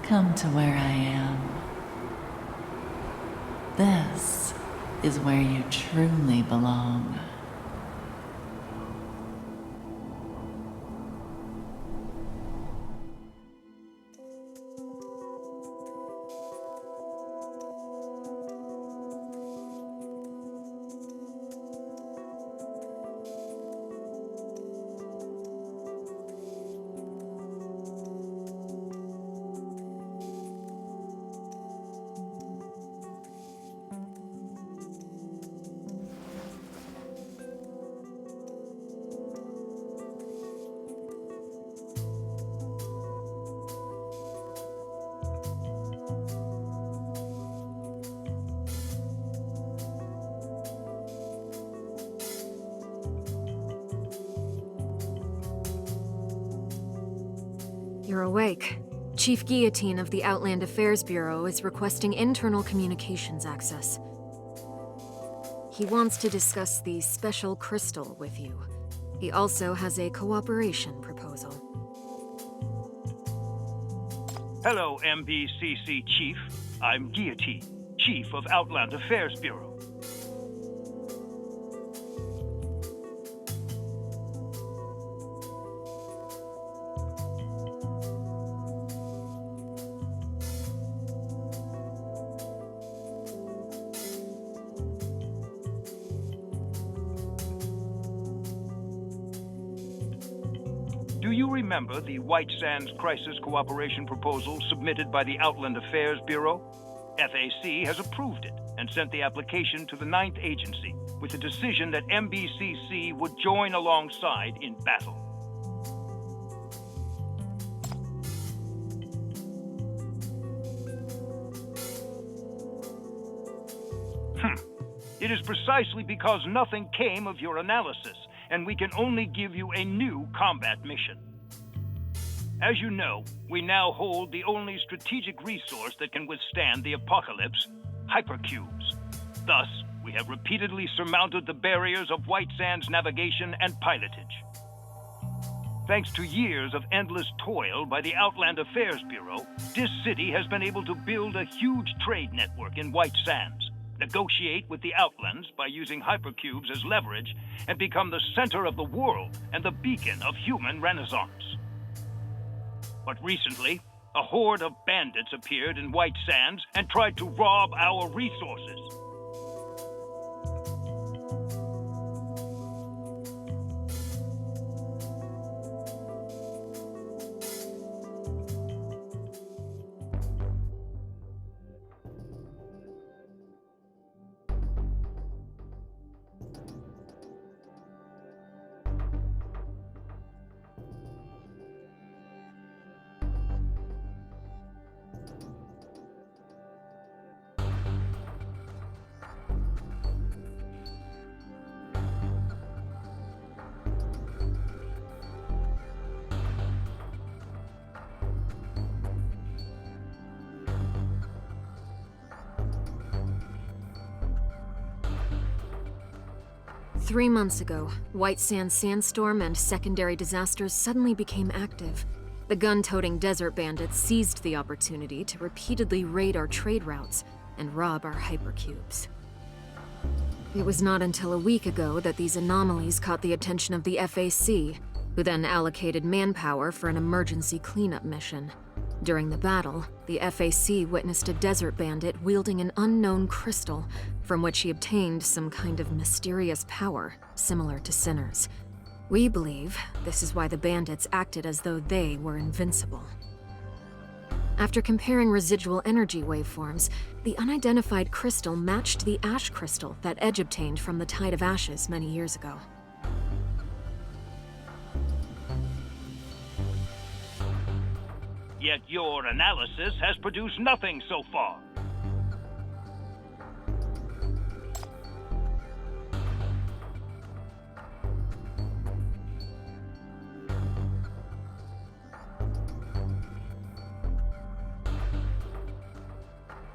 Come to where I am. This is where you truly belong. You're awake. Chief Guillotine of the Outland Affairs Bureau is requesting internal communications access. He wants to discuss the special crystal with you. He also has a cooperation proposal. Hello, MBCC Chief. I'm Guillotine, Chief of Outland Affairs Bureau. Do you remember the White Sands Crisis Cooperation Proposal submitted by the Outland Affairs Bureau? FAC has approved it and sent the application to the 9th Agency with the decision that MBCC would join alongside in battle. It is precisely because nothing came of your analysis, and we can only give you a new combat mission. As you know, we now hold the only strategic resource that can withstand the apocalypse, hypercubes. Thus, we have repeatedly surmounted the barriers of White Sands navigation and pilotage. Thanks to years of endless toil by the Outland Affairs Bureau, this city has been able to build a huge trade network in White Sands, negotiate with the Outlands by using hypercubes as leverage, and become the center of the world and the beacon of human renaissance. But recently, a horde of bandits appeared in White Sands and tried to rob our resources. Three months ago, White Sands sandstorm and secondary disasters suddenly became active. The gun-toting desert bandits seized the opportunity to repeatedly raid our trade routes and rob our hypercubes. It was not until a week ago that these anomalies caught the attention of the FAC, who then allocated manpower for an emergency cleanup mission. During the battle, the FAC witnessed a desert bandit wielding an unknown crystal from which he obtained some kind of mysterious power similar to Sinner's. We believe this is why the bandits acted as though they were invincible. After comparing residual energy waveforms, the unidentified crystal matched the ash crystal that Edge obtained from the Tide of Ashes many years ago. Yet your analysis has produced nothing so far.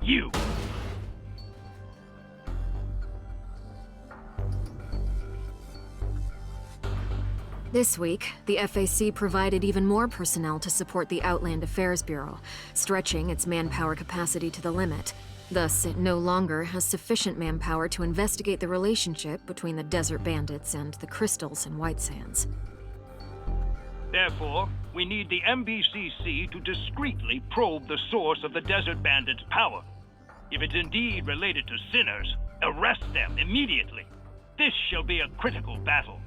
You! This week, the FAC provided even more personnel to support the Outland Affairs Bureau, stretching its manpower capacity to the limit. Thus, it no longer has sufficient manpower to investigate the relationship between the Desert Bandits and the crystals in White Sands. Therefore, we need the MBCC to discreetly probe the source of the Desert Bandits' power. If it's indeed related to sinners, arrest them immediately. This shall be a critical battle.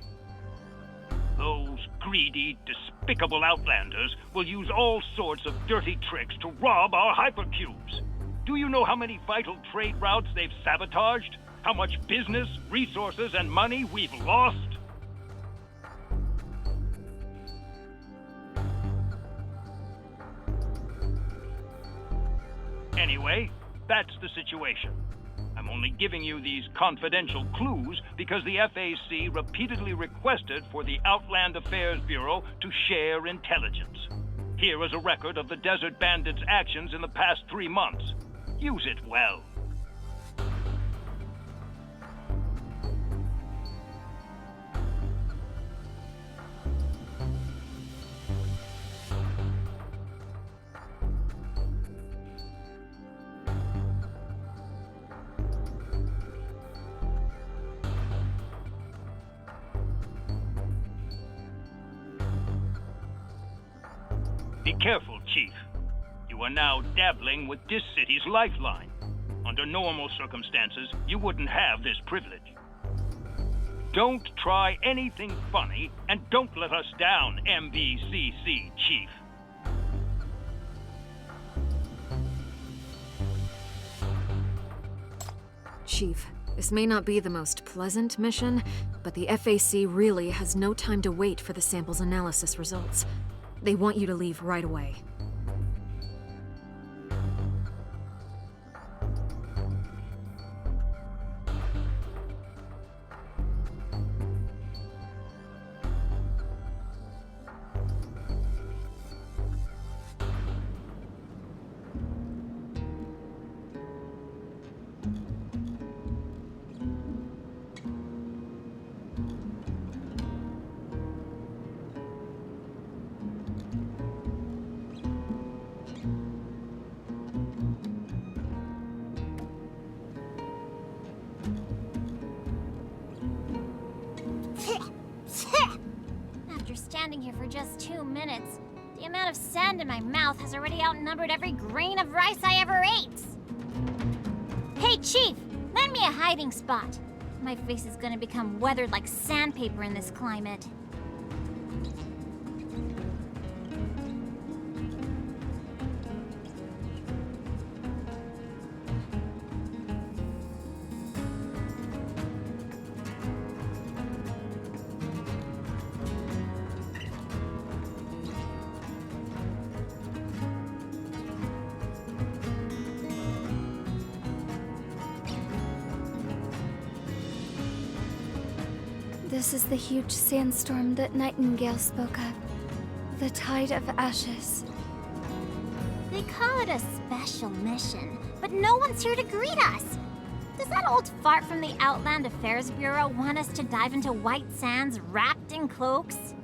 Those greedy, despicable Outlanders will use all sorts of dirty tricks to rob our hypercubes. Do you know how many vital trade routes they've sabotaged? How much business, resources, and money we've lost? Anyway, that's the situation. I'm only giving you these confidential clues because the FAC repeatedly requested for the Outland Affairs Bureau to share intelligence. Here is a record of the Desert Bandits' actions in the past 3 months. Use it well. Be careful, Chief. You are now dabbling with this city's lifeline. Under normal circumstances, you wouldn't have this privilege. Don't try anything funny, and don't let us down, MBCC, Chief. Chief, this may not be the most pleasant mission, but the FAC really has no time to wait for the sample's analysis results. They want you to leave right away. After standing here for just 2 minutes, the amount of sand in my mouth has already outnumbered every grain of rice I ever ate. Hey, Chief, lend me a hiding spot. My face is gonna become weathered like sandpaper in this climate. This is the huge sandstorm that Nightingale spoke of. The Tide of Ashes. They call it a special mission, but no one's here to greet us. Does that old fart from the Outland Affairs Bureau want us to dive into White Sands wrapped in cloaks?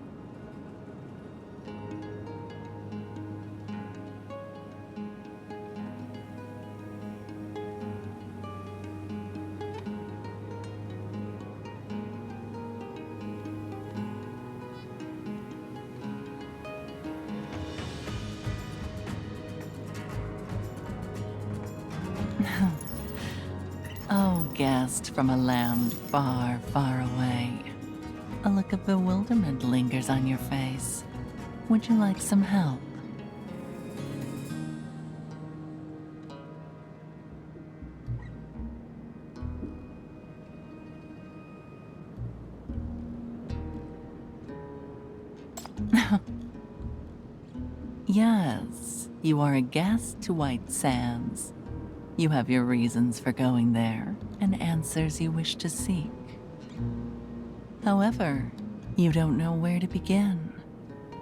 Oh, guest from a land far, far away. A look of bewilderment lingers on your face. Would you like some help? Yes, you are a guest to White Sands. You have your reasons for going there and answers you wish to seek. However, you don't know where to begin.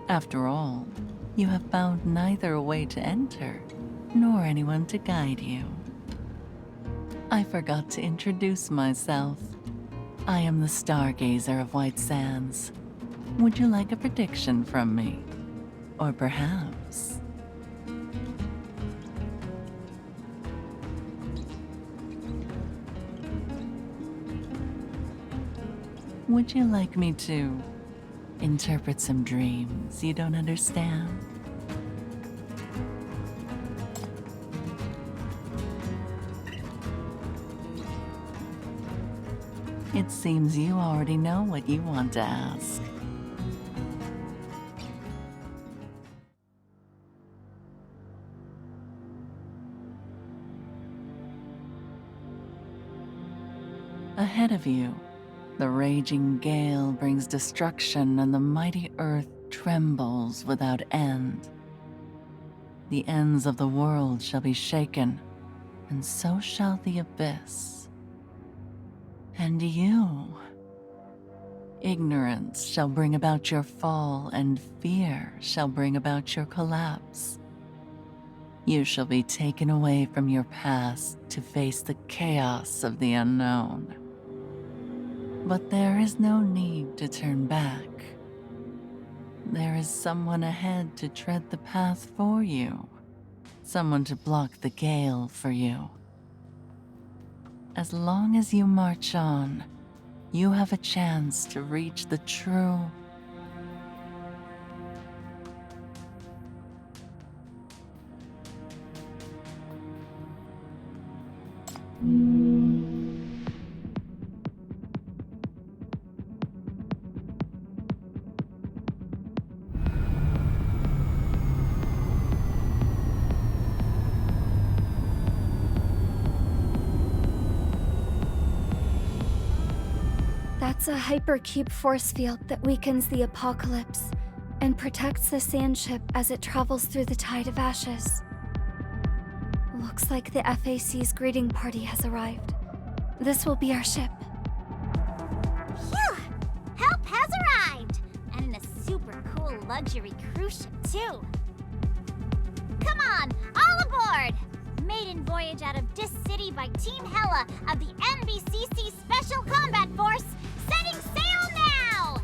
After all, you have found neither a way to enter nor anyone to guide you. I forgot to introduce myself. I am the Stargazer of White Sands. Would you like a prediction from me? Or perhaps... would you like me to interpret some dreams you don't understand? It seems you already know what you want to ask. Ahead of you, the raging gale brings destruction and the mighty earth trembles without end. The ends of the world shall be shaken, and so shall the abyss. And you, ignorance shall bring about your fall, and fear shall bring about your collapse. You shall be taken away from your past to face the chaos of the unknown. But there is no need to turn back. There is someone ahead to tread the path for you, someone to block the gale for you. As long as you march on, you have a chance to reach the true. That's a hypercube force field that weakens the apocalypse and protects the sand ship as it travels through the tide of ashes. Looks like the FAC's greeting party has arrived. This will be our ship. Phew! Help has arrived! And in a super cool luxury cruise ship, too. Come on, all aboard! Maiden voyage out of Dis City by Team Hela of the NBCC Special Combat Force, setting sail now!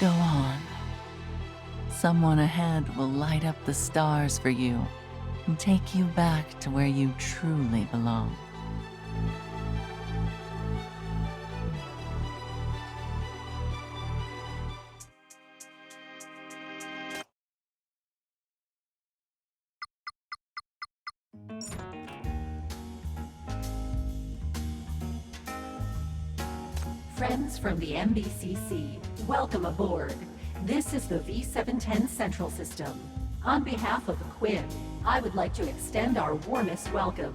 Go on. Someone ahead will light up the stars for you and take you back to where you truly belong. Friends from the MBCC, welcome aboard. This is the V710 Central System. On behalf of the Quinn, I would like to extend our warmest welcome.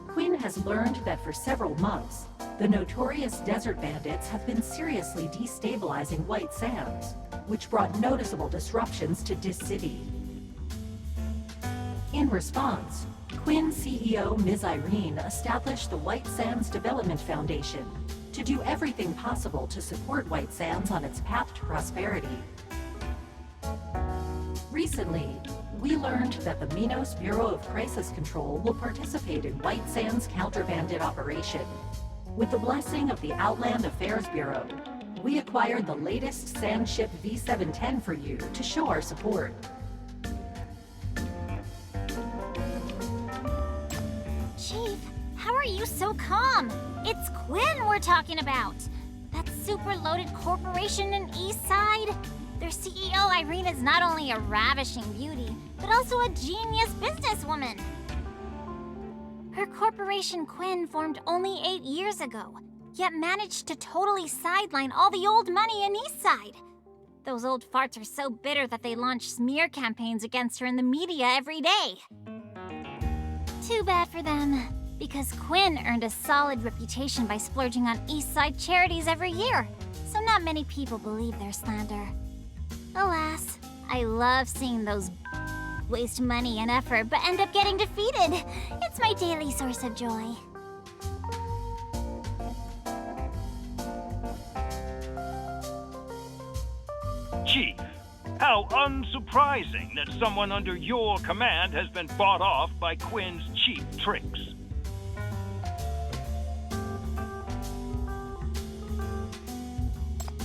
Quinn has learned that for several months, the notorious desert bandits have been seriously destabilizing White Sands, which brought noticeable disruptions to Dis City. In response, Quinn CEO Ms. Irene established the White Sands Development Foundation to do everything possible to support White Sands on its path to prosperity. Recently, we learned that the Minos Bureau of Crisis Control will participate in White Sands counter-bandit operation. With the blessing of the Outland Affairs Bureau, we acquired the latest sand ship V710 for you to show our support. Chief, how are you so calm? It's Quinn we're talking about. That super loaded corporation in Eastside. Their CEO Irene is not only a ravishing beauty, but also a genius businesswoman. Her corporation Quinn formed only 8 years ago, yet managed to totally sideline all the old money in Eastside. Those old farts are so bitter that they launch smear campaigns against her in the media every day. Too bad for them. Because Quinn earned a solid reputation by splurging on East Side charities every year, so not many people believe their slander. Alas, I love seeing those waste money and effort but end up getting defeated. It's my daily source of joy. Chief, how unsurprising that someone under your command has been bought off by Quinn's cheap tricks.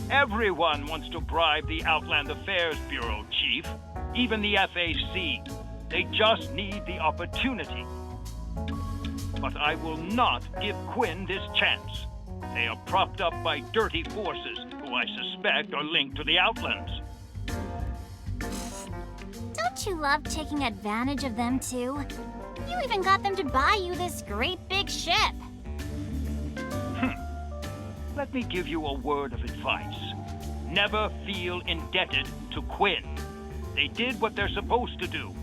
Everyone wants to bribe the Outland Affairs Bureau, Chief. Even the FAC. They just need the opportunity. But I will not give Quinn this chance. They are propped up by dirty forces who I suspect are linked to the Outlands. Don't you love taking advantage of them too? You even got them to buy you this great big ship. Let me give you a word of advice. Never feel indebted to Quinn. They did what they're supposed to do.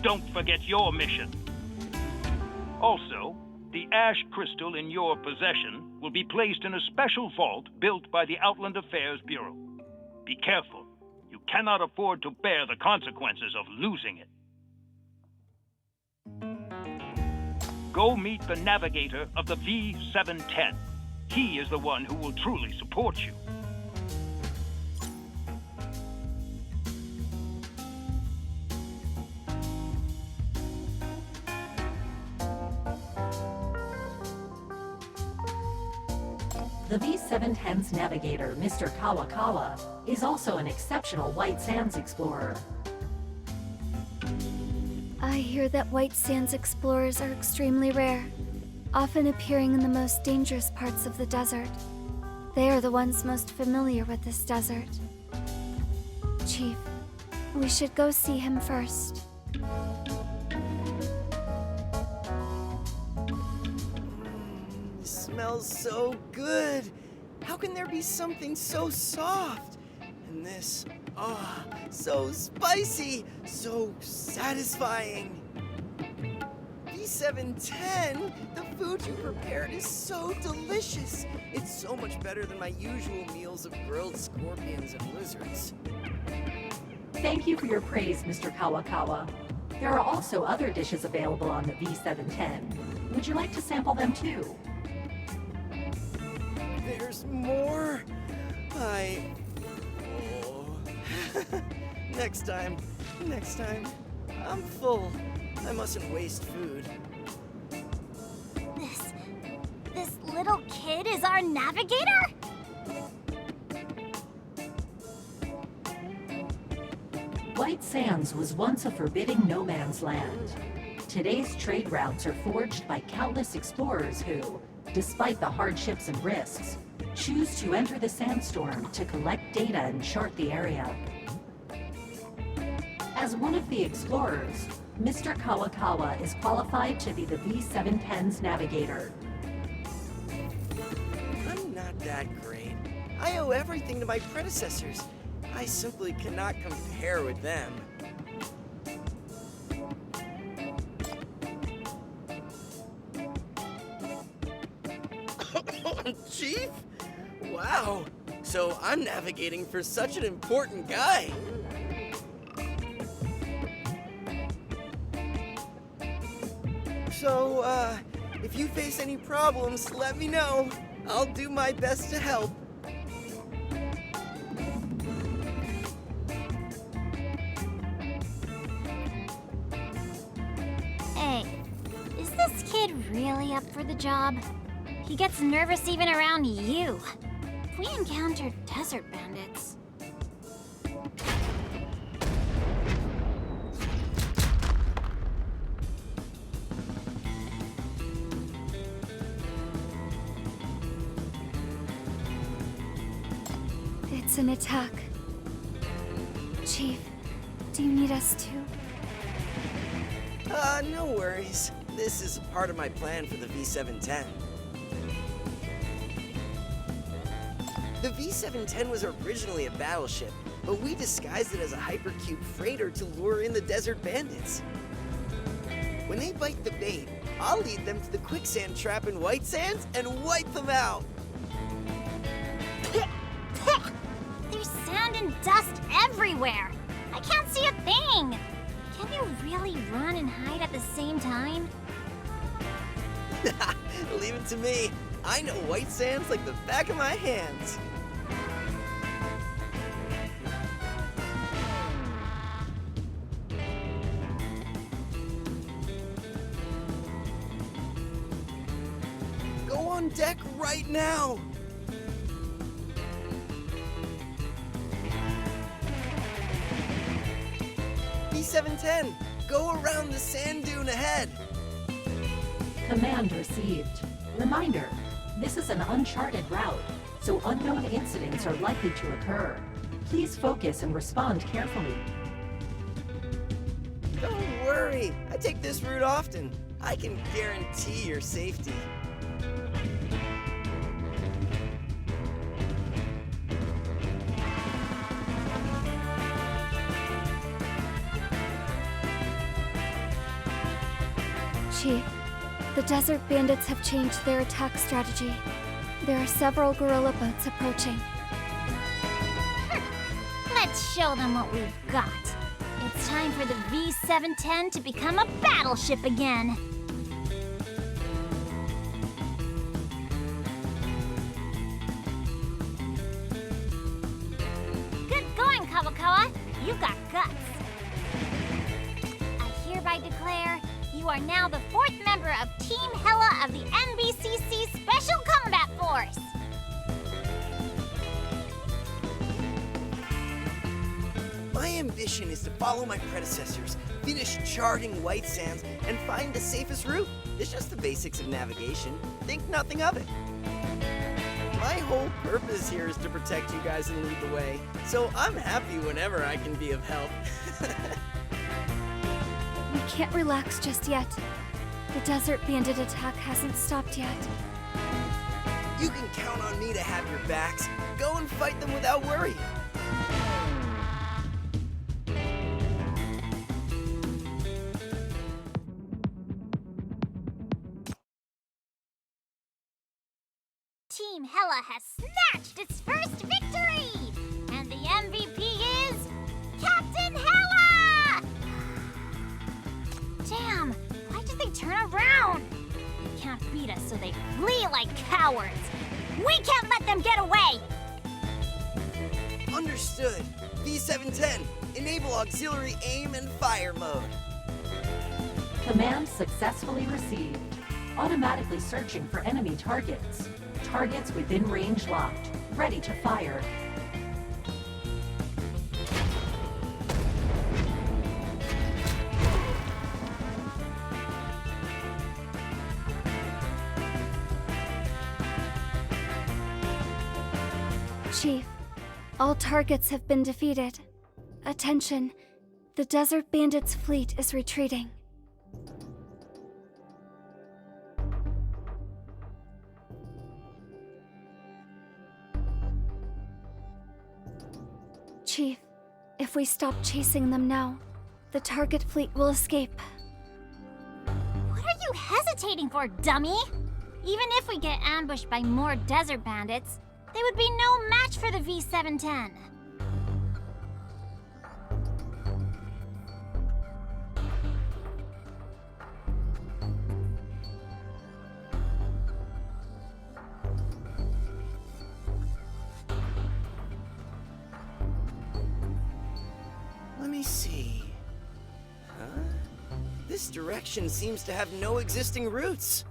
Don't forget your mission. Also, the ash crystal in your possession will be placed in a special vault built by the Outland Affairs Bureau. Be careful. You cannot afford to bear the consequences of losing it. Go meet the navigator of the V710. He is the one who will truly support you. The V710's navigator, Mr. Kawakawa, is also an exceptional White Sands explorer. I hear that White Sands explorers are extremely rare, often appearing in the most dangerous parts of the desert. They are the ones most familiar with this desert. Chief, we should go see him first. Smells so good. How can there be something so soft? And this, so spicy, so satisfying. V710, the food you prepared is so delicious. It's so much better than my usual meals of grilled scorpions and lizards. Thank you for your praise, Mr. Kawakawa. There are also other dishes available on the V710. Would you like to sample them too? There's more? Next time. I'm full. I mustn't waste food. This little kid is our navigator? White Sands was once a forbidding no man's land. Today's trade routes are forged by countless explorers who, despite the hardships and risks, choose to enter the sandstorm to collect data and chart the area. As one of the explorers, Mr. Kawakawa is qualified to be the V710's navigator. I'm not that great. I owe everything to my predecessors. I simply cannot compare with them. Chief? Wow. So I'm navigating for such an important guy. So, if you face any problems, let me know. I'll do my best to help. Hey, is this kid really up for the job? He gets nervous even around you. If we encounter desert bandits... It's an attack. Chief, do you need us too? No worries. This is part of my plan for the V710. The V710 was originally a battleship, but we disguised it as a hypercube freighter to lure in the desert bandits. When they bite the bait, I'll lead them to the quicksand trap in White Sands and wipe them out. There's sand and dust everywhere. I can't see a thing. Can you really run and hide at the same time? Leave it to me. I know White Sands like the back of my hands. Go on deck right now. B710, go around the sand dune ahead. Command received. Reminder, this is an uncharted route, so unknown incidents are likely to occur. Please focus and respond carefully. Don't worry, I take this route often. I can guarantee your safety. Chief, the desert bandits have changed their attack strategy. There are several guerrilla boats approaching. Let's show them what we've got. It's time for the V710 to become a battleship again. Good going, Kawakawa. You got guts. I hereby declare you are now the 4th member of Team Hella of the NBCC Special Combat Force. My ambition is to follow my predecessors, finish charting White Sands, and find the safest route. It's just the basics of navigation. Think nothing of it. My whole purpose here is to protect you guys and lead the way, so I'm happy whenever I can be of help. We can't relax just yet. The desert bandit attack hasn't stopped yet. You can count on me to have your backs. Go and fight them without worry. Team Hella has snatched its first victory! And the MVP is Captain Hella! Damn, why did they turn around? They can't beat us, so they flee like cowards. We can't let them get away! Understood. V710, enable auxiliary aim and fire mode. Command successfully received. Automatically searching for enemy targets. Targets within range locked. Ready to fire. Chief, all targets have been defeated. Attention, the desert bandits' fleet is retreating. Chief, if we stop chasing them now, the target fleet will escape. What are you hesitating for, dummy? Even if we get ambushed by more desert bandits, they would be no match for the V710. Let me see. Huh? This direction seems to have no existing routes.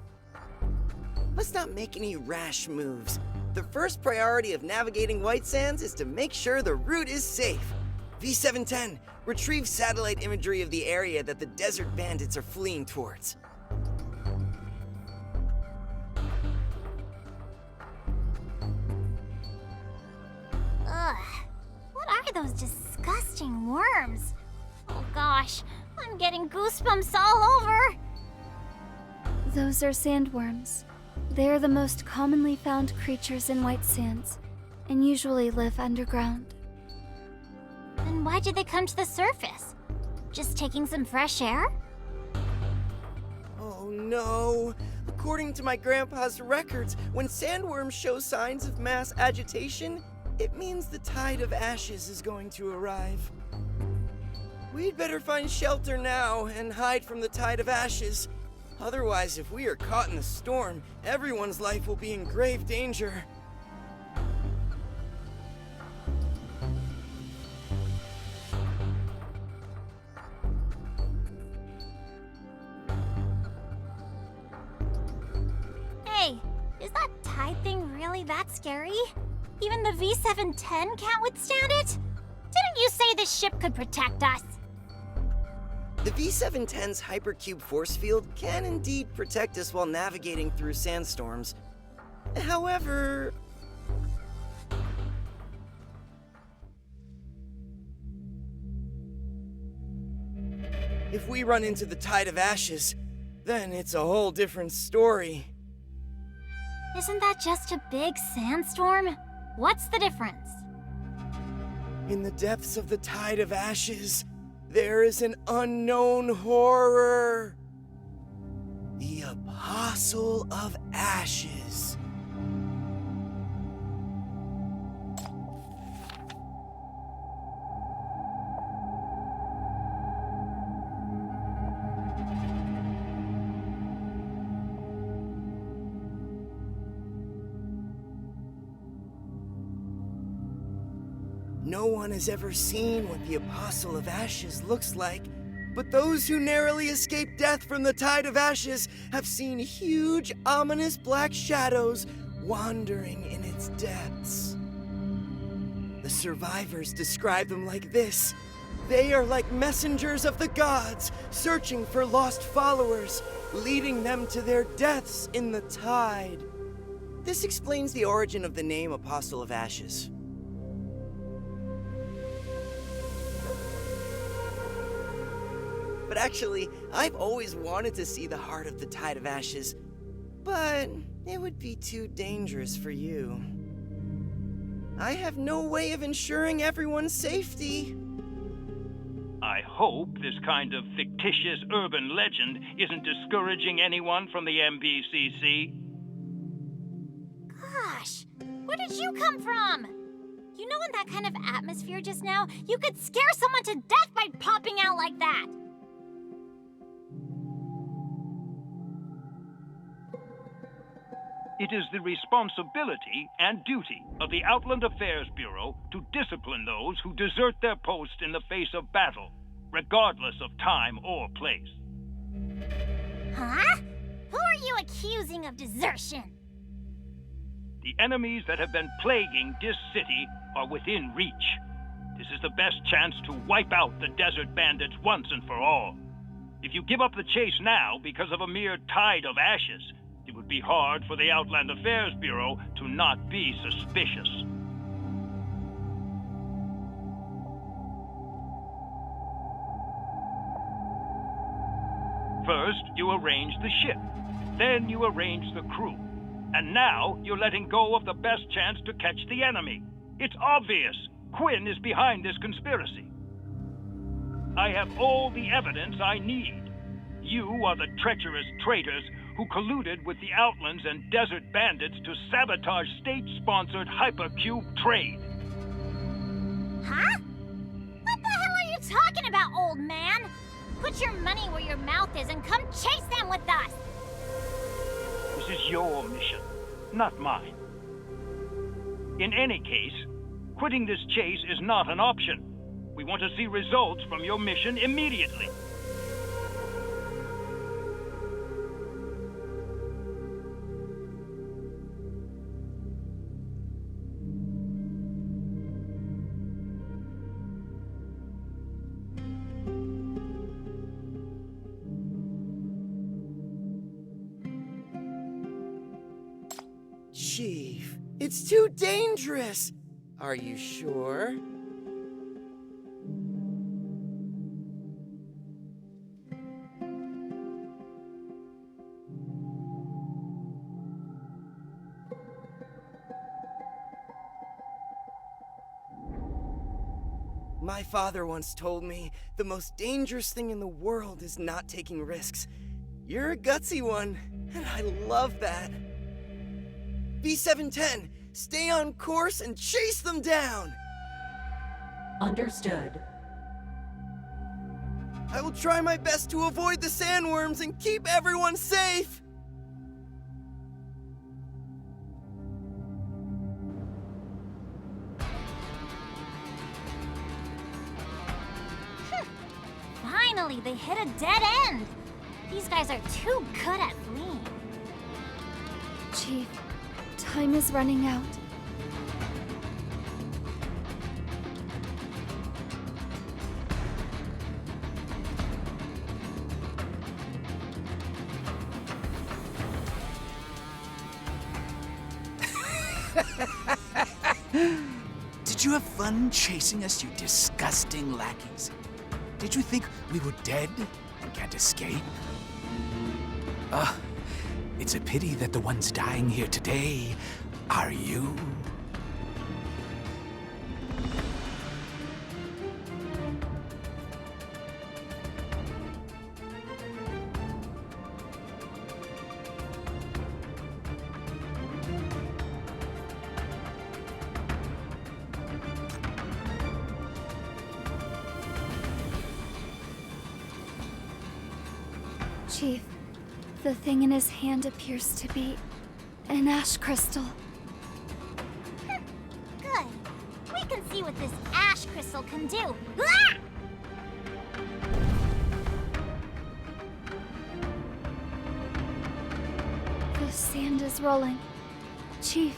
Let's not make any rash moves. The first priority of navigating White Sands is to make sure the route is safe. V710, retrieve satellite imagery of the area that the desert bandits are fleeing towards. Ugh. What are those disgusting worms? Oh gosh, I'm getting goosebumps all over. Those are sandworms. They are the most commonly found creatures in White Sands, and usually live underground. Then why did they come to the surface? Just taking some fresh air? Oh no! According to my grandpa's records, when sandworms show signs of mass agitation, it means the tide of ashes is going to arrive. We'd better find shelter now and hide from the tide of ashes. Otherwise, if we are caught in a storm, everyone's life will be in grave danger. Hey, is that tide thing really that scary? Even the V710 can't withstand it? Didn't you say this ship could protect us? The V710's hypercube force field can indeed protect us while navigating through sandstorms. However, if we run into the tide of ashes, then it's a whole different story. Isn't that just a big sandstorm? What's the difference? In the depths of the tide of ashes, there is an unknown horror. The Apostle of Ashes. No one has ever seen what the Apostle of Ashes looks like, but those who narrowly escape death from the Tide of Ashes have seen huge, ominous black shadows wandering in its depths. The survivors describe them like this. They are like messengers of the gods, searching for lost followers, leading them to their deaths in the tide. This explains the origin of the name Apostle of Ashes. But actually, I've always wanted to see the heart of the Tide of Ashes. But it would be too dangerous for you. I have no way of ensuring everyone's safety. I hope this kind of fictitious urban legend isn't discouraging anyone from the MBCC. Gosh, where did you come from? You know, in that kind of atmosphere just now, you could scare someone to death by popping out like that. It is the responsibility and duty of the Outland Affairs Bureau to discipline those who desert their post in the face of battle, regardless of time or place. Huh? Who are you accusing of desertion? The enemies that have been plaguing this city are within reach. This is the best chance to wipe out the desert bandits once and for all. If you give up the chase now because of a mere tide of ashes, it would be hard for the Outland Affairs Bureau to not be suspicious. First, you arrange the ship. Then you arrange the crew. And now you're letting go of the best chance to catch the enemy. It's obvious. Quinn is behind this conspiracy. I have all the evidence I need. You are the treacherous traitors who colluded with the Outlands and Desert Bandits to sabotage state-sponsored hypercube trade. Huh? What the hell are you talking about, old man? Put your money where your mouth is and come chase them with us! This is your mission, not mine. In any case, quitting this chase is not an option. We want to see results from your mission immediately. Chief, it's too dangerous. Are you sure? My father once told me the most dangerous thing in the world is not taking risks. You're a gutsy one, and I love that. V710, stay on course and chase them down! Understood. I will try my best to avoid the sandworms and keep everyone safe! Finally, they hit a dead end! These guys are too good at fleeing. Chief, time is running out. Did you have fun chasing us, you disgusting lackeys? Did you think we were dead and can't escape? It's a pity that the ones dying here today are you. Chief, the thing in his hand appears to be an ash crystal. Good. We can see what this ash crystal can do. Ah! The sand is rolling. Chief,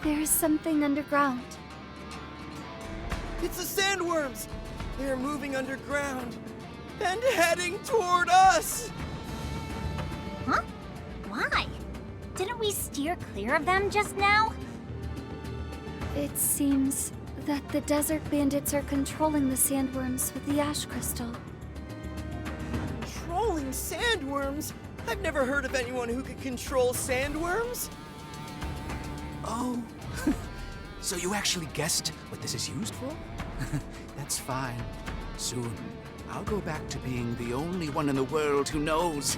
there is something underground. It's the sandworms! They're moving underground and heading toward us! Huh? Why? Didn't we steer clear of them just now? It seems that the desert bandits are controlling the sandworms with the ash crystal. Controlling sandworms? I've never heard of anyone who could control sandworms. Oh, so you actually guessed what this is used for? That's fine. Soon, I'll go back to being the only one in the world who knows.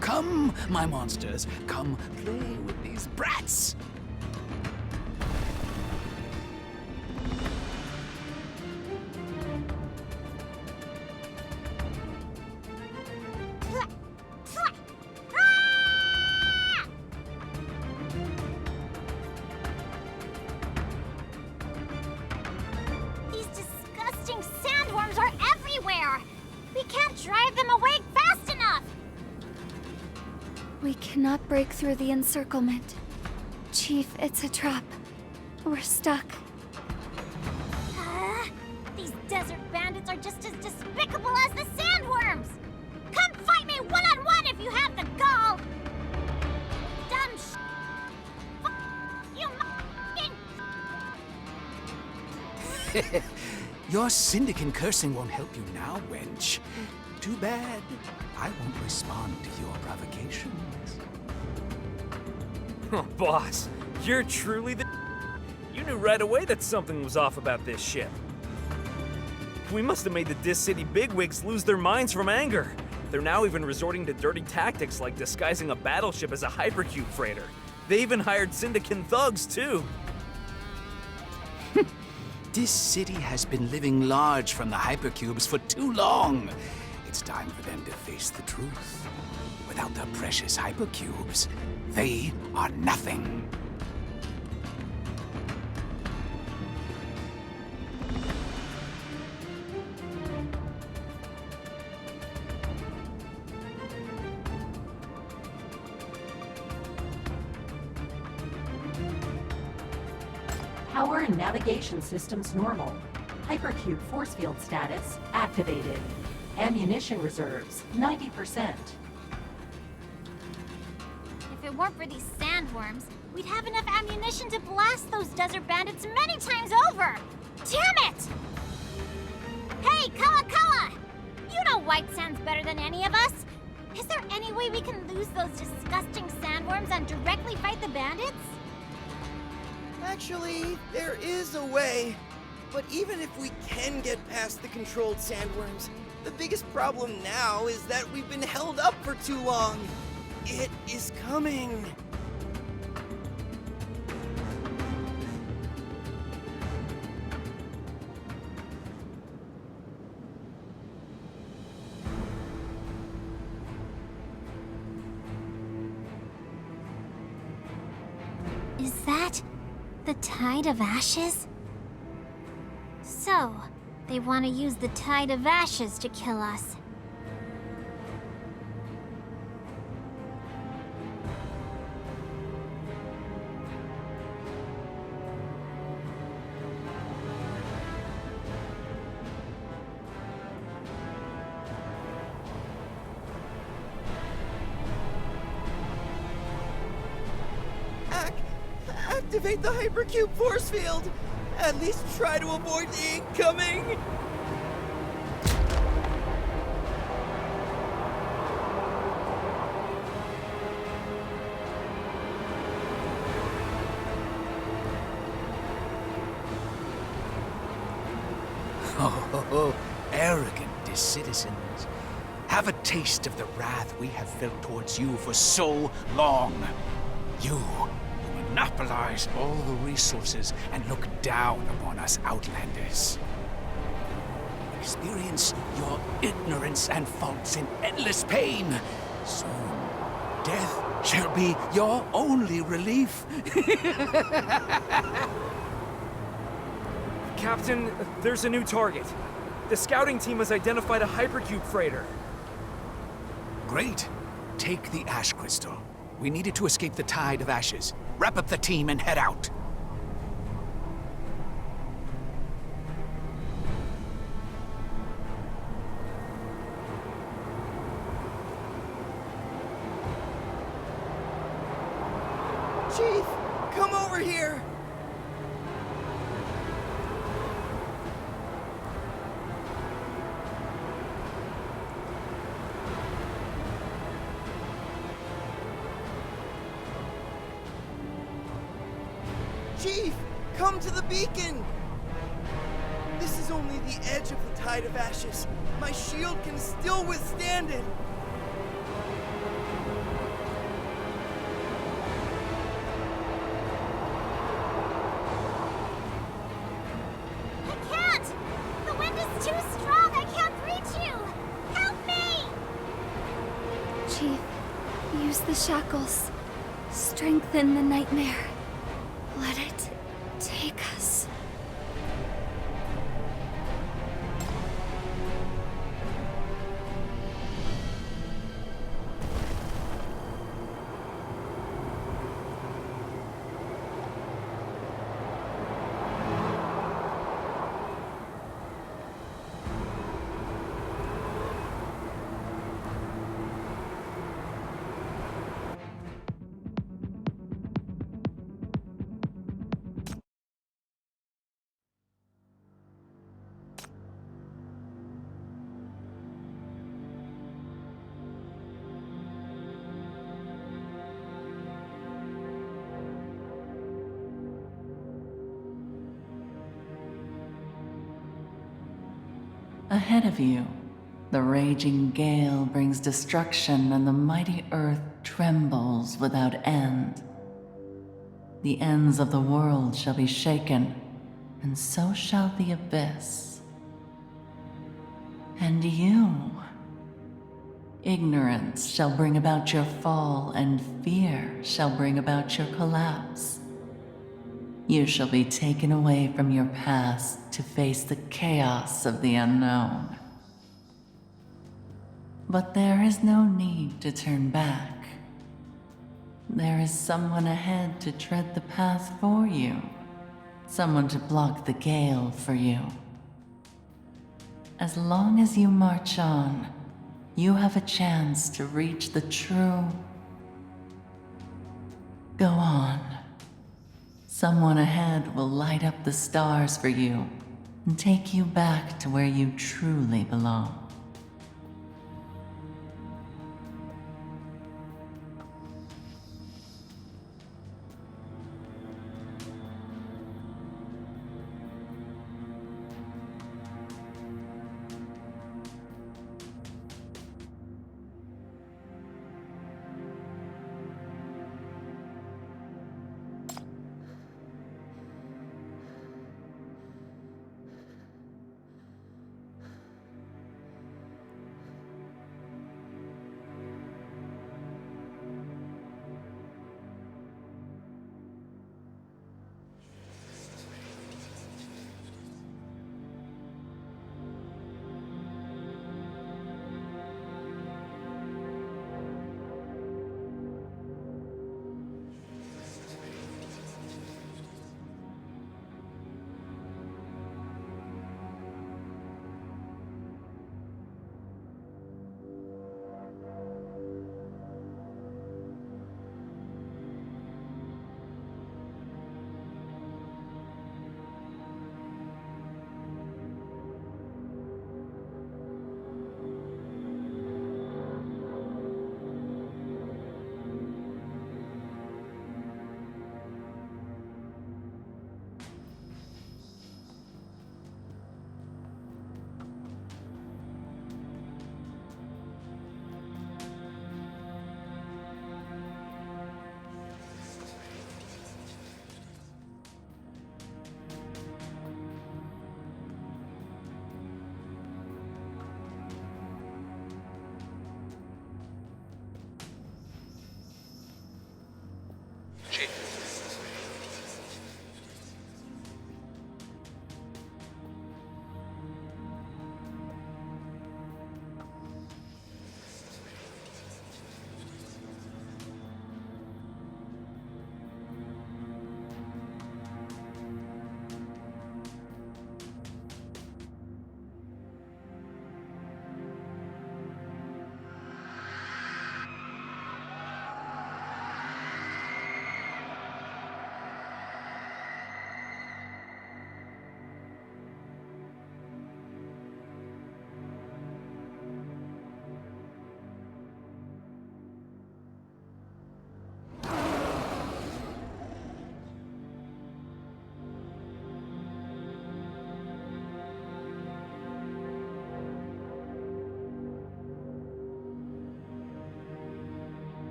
Come, my monsters, come play with these brats. These disgusting sandworms are everywhere! We can't drive them away fast enough! We cannot break through the encirclement. Chief, it's a trap. We're stuck. These desert bandits are just as despicable as the sandworms! Come fight me one-on-one if you have the gall! Dumb You f***ing... Your syndicate cursing won't help you now, wench. Too bad. I won't respond to your provocations. Oh, boss, you're truly the... You knew right away that something was off about this ship. We must have made the Dis City bigwigs lose their minds from anger. They're now even resorting to dirty tactics like disguising a battleship as a hypercube freighter. They even hired Syndicate thugs, too. This city has been living large from the hypercubes for too long. It's time for them to face the truth. Without the precious hypercubes, they are nothing. Power and navigation systems normal. Hypercube force field status activated. Ammunition reserves 90%. If it weren't for these sandworms, we'd have enough ammunition to blast those desert bandits many times over! Damn it! Hey, Kawa! You know White Sands better than any of us! Is there any way we can lose those disgusting sandworms and directly fight the bandits? Actually, there is a way. But even if we can get past the controlled sandworms, The biggest problem now is that we've been held up for too long. It is coming. Is that the Tide of Ashes? So, they want to use the Tide of Ashes to kill us. Activate the hypercube force field! At least try to avoid the incoming! Oh, arrogant citizens. Have a taste of the wrath we have felt towards you for so long. You who monopolize all the resources and look down upon us Outlanders. Experience your ignorance and faults in endless pain. Soon, death shall be your only relief. Captain, there's a new target. The scouting team has identified a hypercube freighter. Great. Take the ash crystal. We needed to escape the Tide of Ashes. Wrap up the team and head out. Chief, come over here! Chief, come to the beacon! This is only the edge of the Tide of Ashes. My shield can still withstand it. I can't! The wind is too strong! I can't reach you! Help me! Chief, use the shackles. Strengthen the nightmare. Let it take us. Ahead of you, the raging gale brings destruction and the mighty earth trembles without end. The ends of the world shall be shaken, and so shall the abyss. And you, ignorance shall bring about your fall, and fear shall bring about your collapse. You shall be taken away from your past to face the chaos of the unknown. But there is no need to turn back. There is someone ahead to tread the path for you, someone to block the gale for you. As long as you march on, you have a chance to reach the true. Go on. Someone ahead will light up the stars for you and take you back to where you truly belong.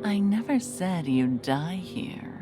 I never said you'd die here.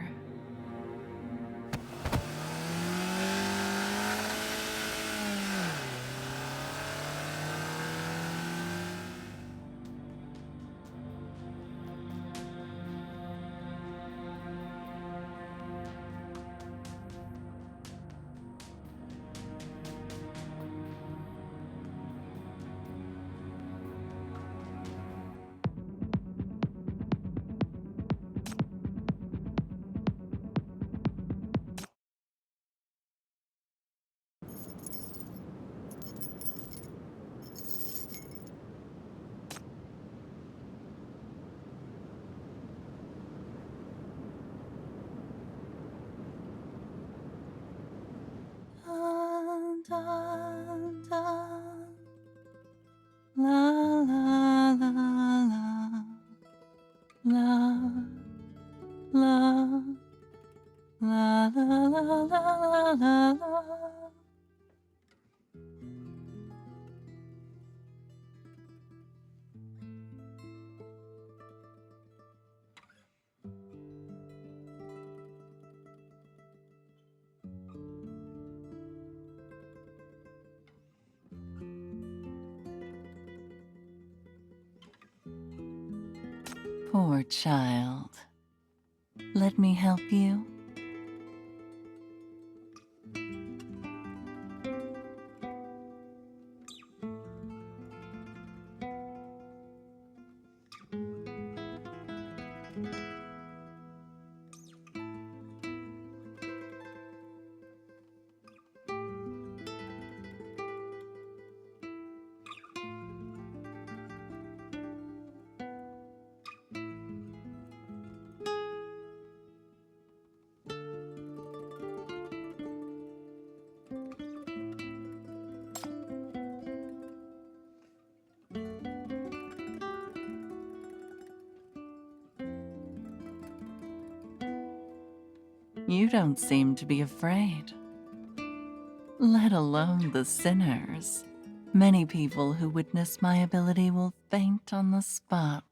La la la la la la la la la la la la. Poor child. Let me help you? You don't seem to be afraid. Let alone the sinners. Many people who witness my ability will faint on the spot.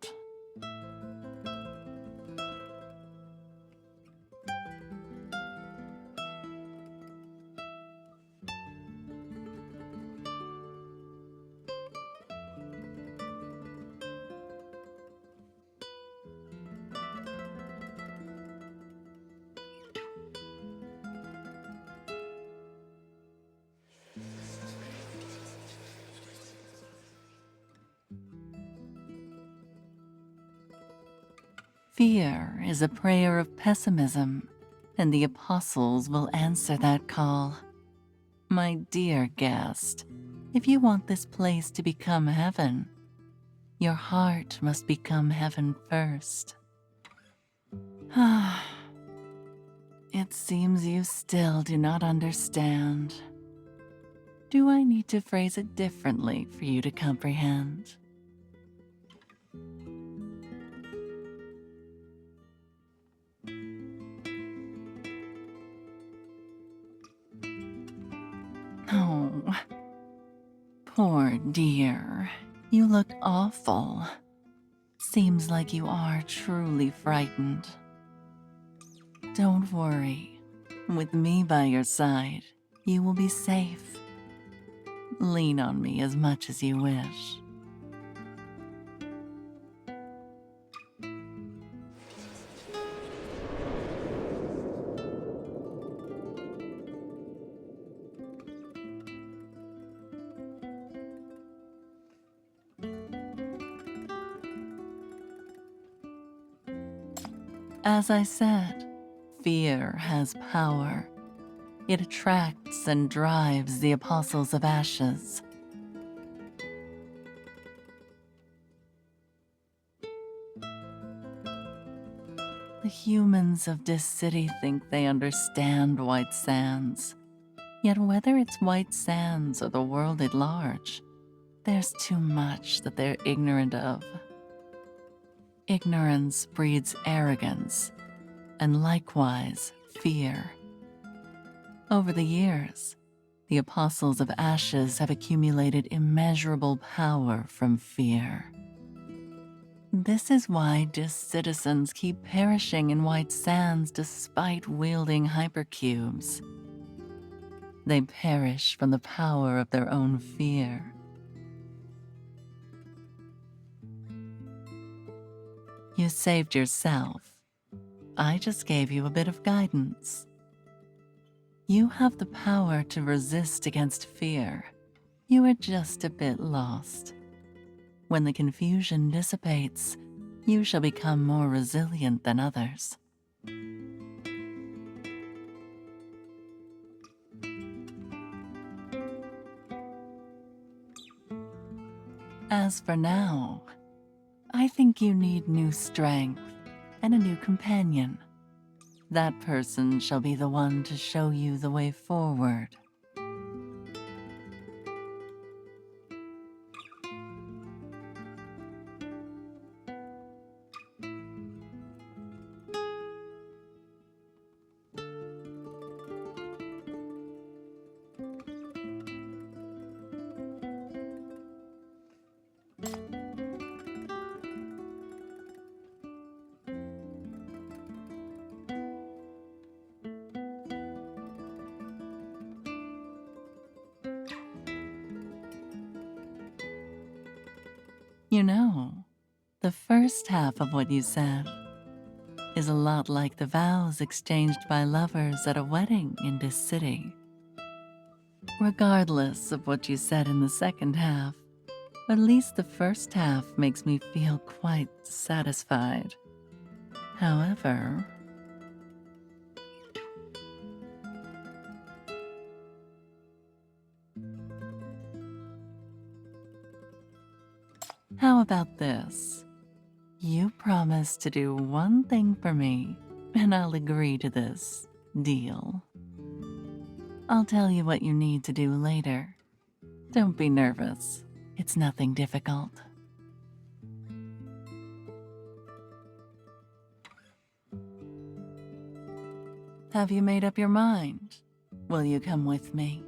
Fear is a prayer of pessimism, and the apostles will answer that call. My dear guest, if you want this place to become heaven, your heart must become heaven first. It seems you still do not understand. Do I need to phrase it differently for you to comprehend? Oh, poor dear. You look awful. Seems like you are truly frightened. Don't worry. With me by your side, you will be safe. Lean on me as much as you wish. As I said, fear has power. It attracts and drives the Apostles of Ashes. The humans of this city think they understand White Sands. Yet whether it's White Sands or the world at large, there's too much that they're ignorant of. Ignorance breeds arrogance, and likewise fear. Over the years, the Apostles of Ashes have accumulated immeasurable power from fear. This is why Dis citizens keep perishing in White Sands despite wielding hypercubes. They perish from the power of their own fear. You saved yourself. I just gave you a bit of guidance. You have the power to resist against fear. You are just a bit lost. When the confusion dissipates, you shall become more resilient than others. As for now, I think you need new strength and a new companion. That person shall be the one to show you the way forward. You know, the first half of what you said is a lot like the vows exchanged by lovers at a wedding in this city. Regardless of what you said in the second half, at least the first half makes me feel quite satisfied. However, how about this? You promise to do one thing for me, and I'll agree to this deal. I'll tell you what you need to do later. Don't be nervous. It's nothing difficult. Have you made up your mind? Will you come with me?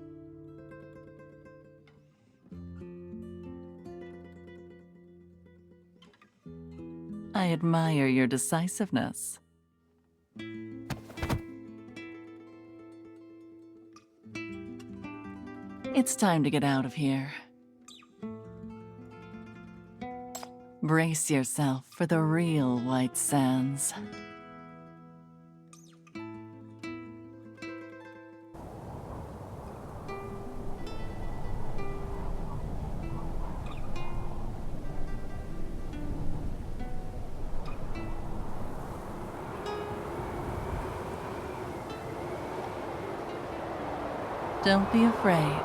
I admire your decisiveness. It's time to get out of here. Brace yourself for the real White Sands. Don't be afraid.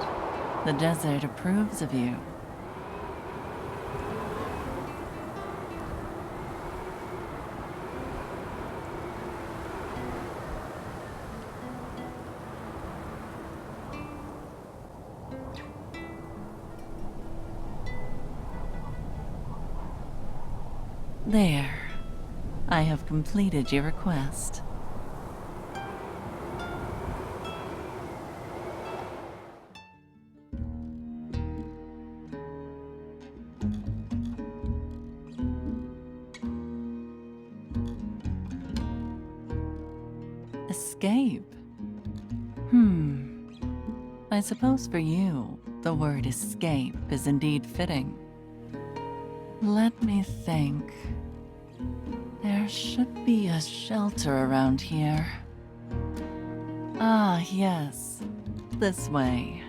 The desert approves of you. There. I have completed your request. Escape? I suppose for you, the word escape is indeed fitting. Let me think. There should be a shelter around here. Ah, yes. This way.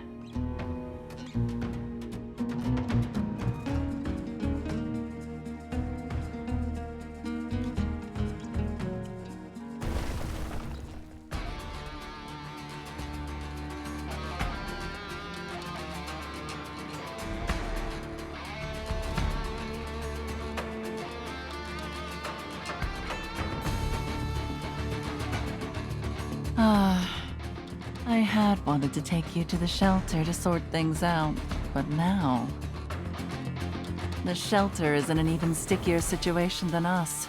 I had wanted to take you to the shelter to sort things out, but now... the shelter is in an even stickier situation than us.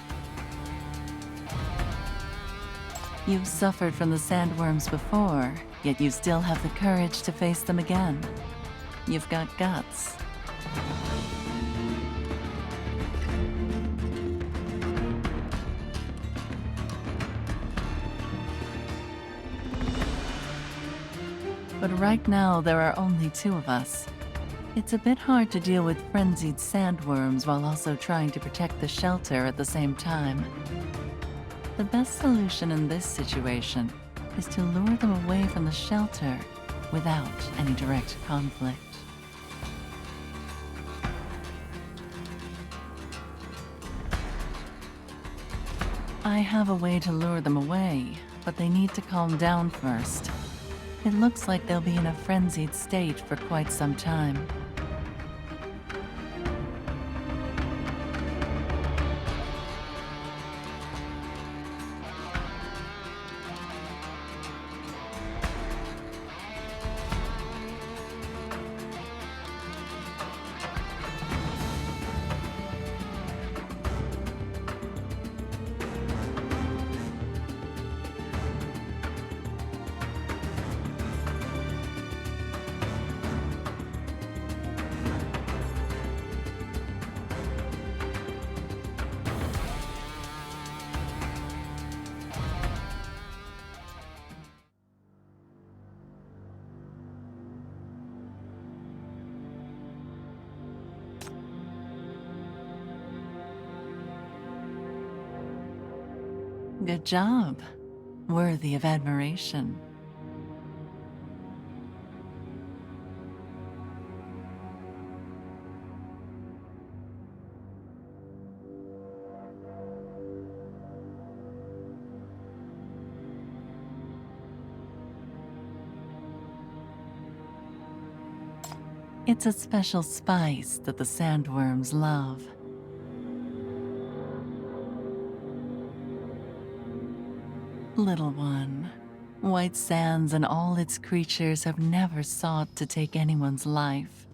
You've suffered from the sandworms before, yet you still have the courage to face them again. You've got guts. but right now there are only 2 of us. It's a bit hard to deal with frenzied sandworms while also trying to protect the shelter at the same time. The best solution in this situation is to lure them away from the shelter without any direct conflict. I have a way to lure them away, but they need to calm down first. It looks like they'll be in a frenzied state for quite some time. Good job. Worthy of admiration. It's a special spice that the sandworms love. Little one, White Sands and all its creatures have never sought to take anyone's life.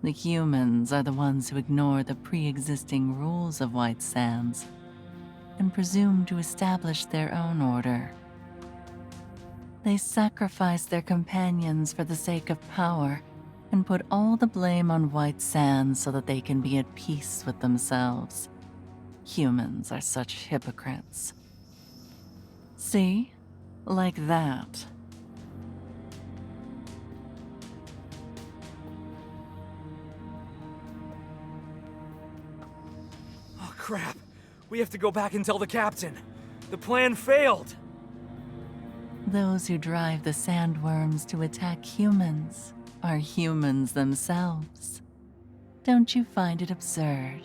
The humans are the ones who ignore the pre-existing rules of White Sands and presume to establish their own order. They sacrifice their companions for the sake of power and put all the blame on White Sands so that they can be at peace with themselves. Humans are such hypocrites. See? Like that. Oh, crap. We have to go back and tell the captain. The plan failed. Those who drive the sandworms to attack humans are humans themselves. Don't you find it absurd?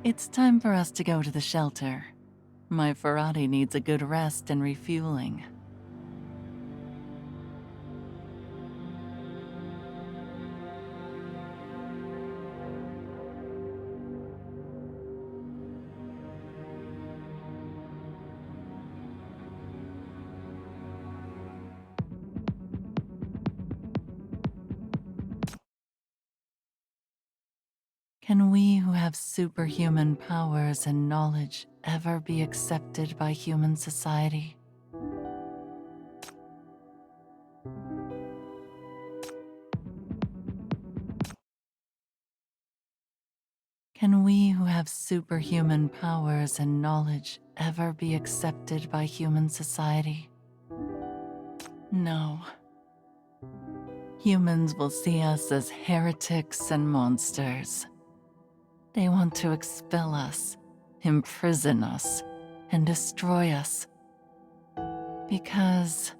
It's time for us to go to the shelter. My Ferrari needs a good rest and refueling. Can we who have superhuman powers and knowledge ever be accepted by human society? Can we who have superhuman powers and knowledge ever be accepted by human society? No. Humans will see us as heretics and monsters. They want to expel us, imprison us, and destroy us. Because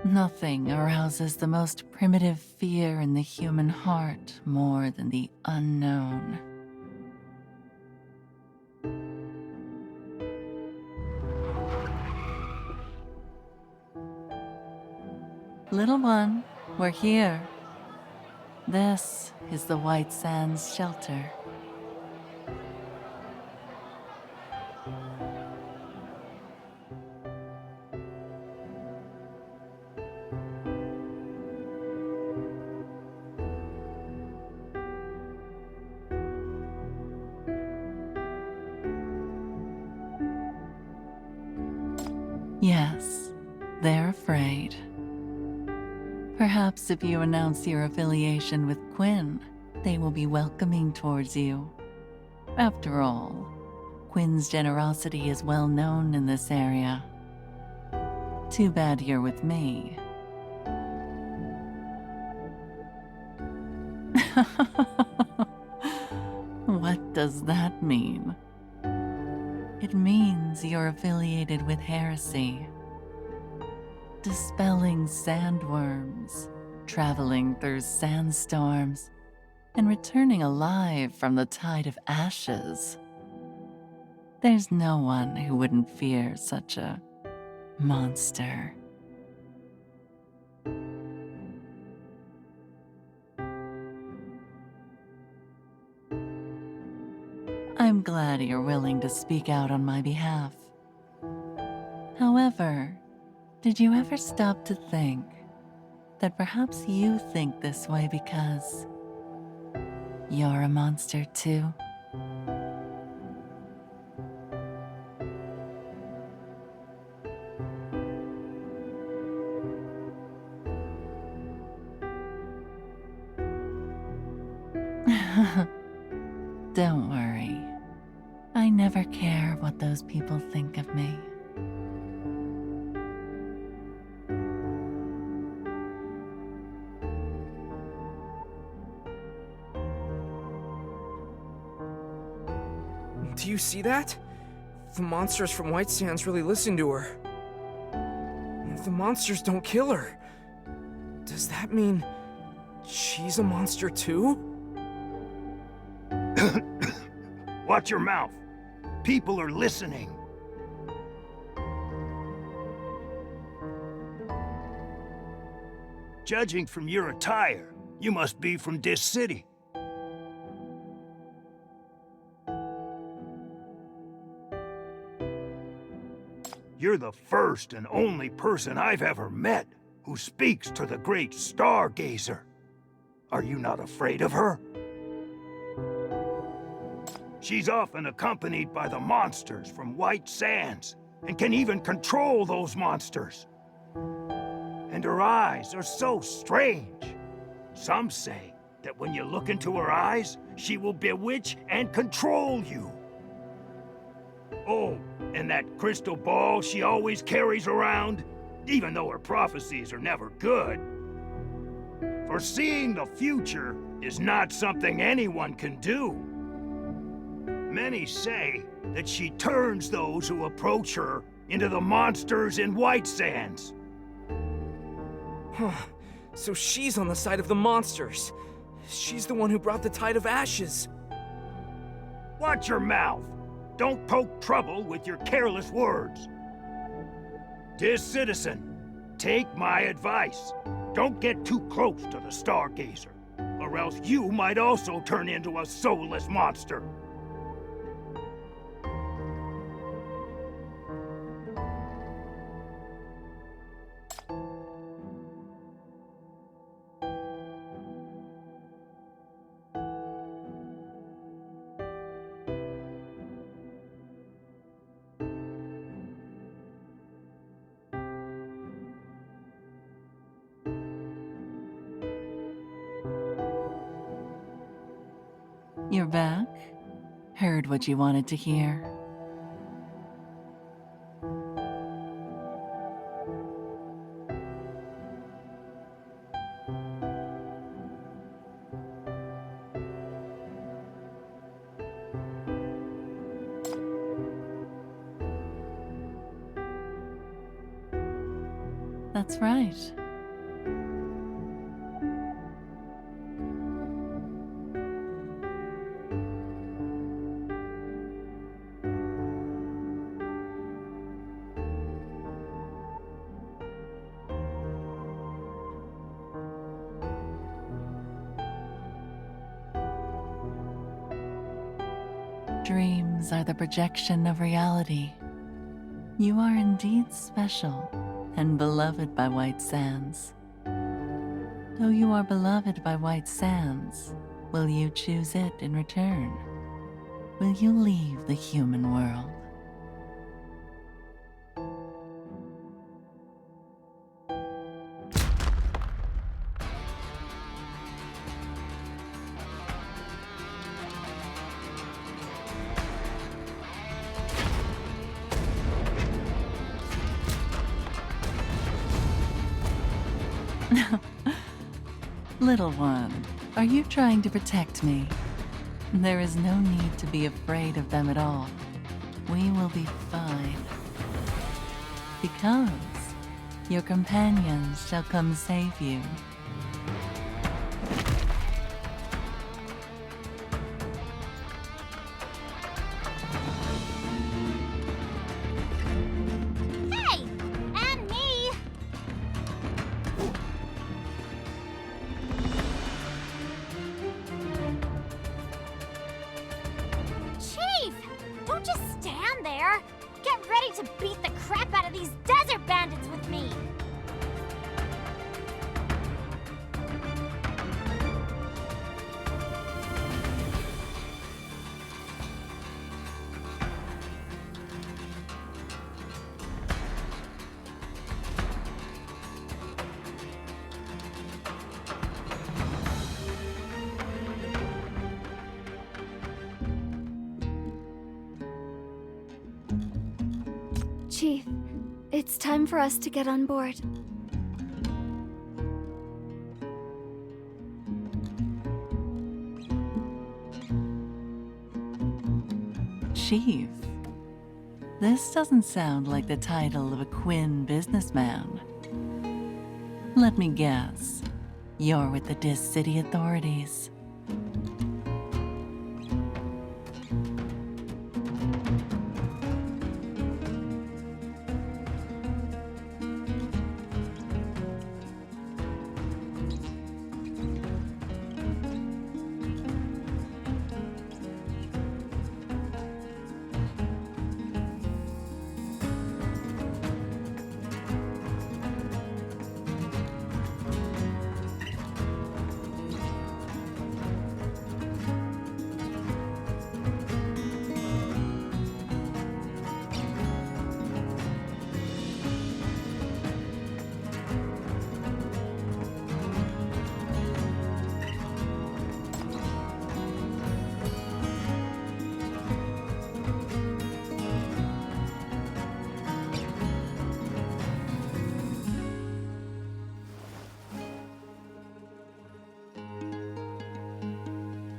nothing arouses the most primitive fear in the human heart more than the unknown. Little one, we're here. This is the White Sands shelter. Yes, they're afraid. Perhaps if you announce your affiliation with Quinn, they will be welcoming towards you. After all, Quinn's generosity is well known in this area. Too bad you're with me. What does that mean? It means you're affiliated with Heresy. Dispelling sandworms, traveling through sandstorms, and returning alive from the tide of ashes. There's no one who wouldn't fear such a monster. I'm glad you're willing to speak out on my behalf. However, did you ever stop to think that perhaps you think this way because you're a monster too? Don't worry. I never care what those people think of me. Do you see that? The monsters from White Sands really listen to her. The monsters don't kill her. Does that mean she's a monster too? Watch your mouth. People are listening. Judging from your attire, you must be from this city. You're the first and only person I've ever met who speaks to the great Stargazer. Are you not afraid of her? She's often accompanied by the monsters from White Sands, and can even control those monsters. And her eyes are so strange. Some say that when you look into her eyes, she will bewitch and control you. Oh, and that crystal ball she always carries around, even though her prophecies are never good. Foreseeing the future is not something anyone can do. Many say that she turns those who approach her into the monsters in White Sands. Huh. So she's on the side of the monsters. She's the one who brought the Tide of Ashes. Watch your mouth. Don't poke trouble with your careless words. Dear citizen, take my advice. Don't get too close to the Stargazer, or else you might also turn into a soulless monster. You're back? Heard what you wanted to hear. That's right. Dreams are the projection of reality. You are indeed special and beloved by White Sands. Though you are beloved by White Sands, will you choose it in return? Will you leave the human world? Little one, are you trying to protect me? There is no need to be afraid of them at all. We will be fine. Because your companions shall come save you. Hey! And me! Chief! Don't just stand there! Get ready to beat the crap out of these desert bandits with me! Chief, it's time for us to get on board. Chief, this doesn't sound like the title of a Quinn businessman. Let me guess, you're with the Dis City authorities.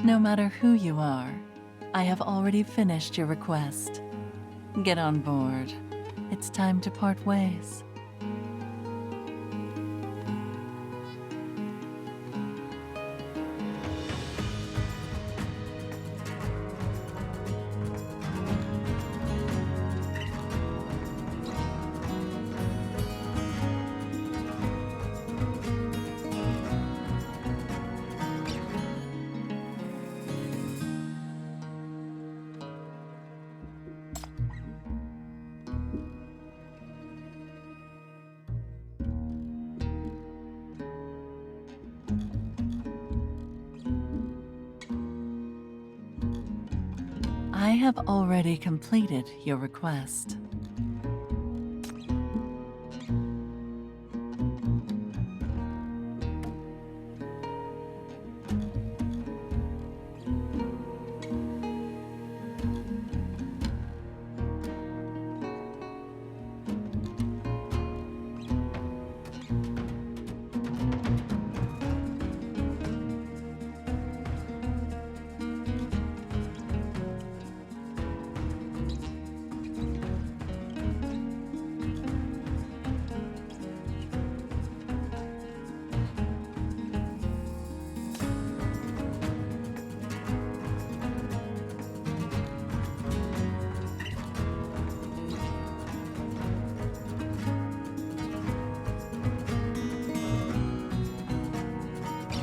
No matter who you are, I have already finished your request. Get on board. It's time to part ways. I have already completed your request.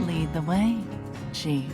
Lead the way, Chief.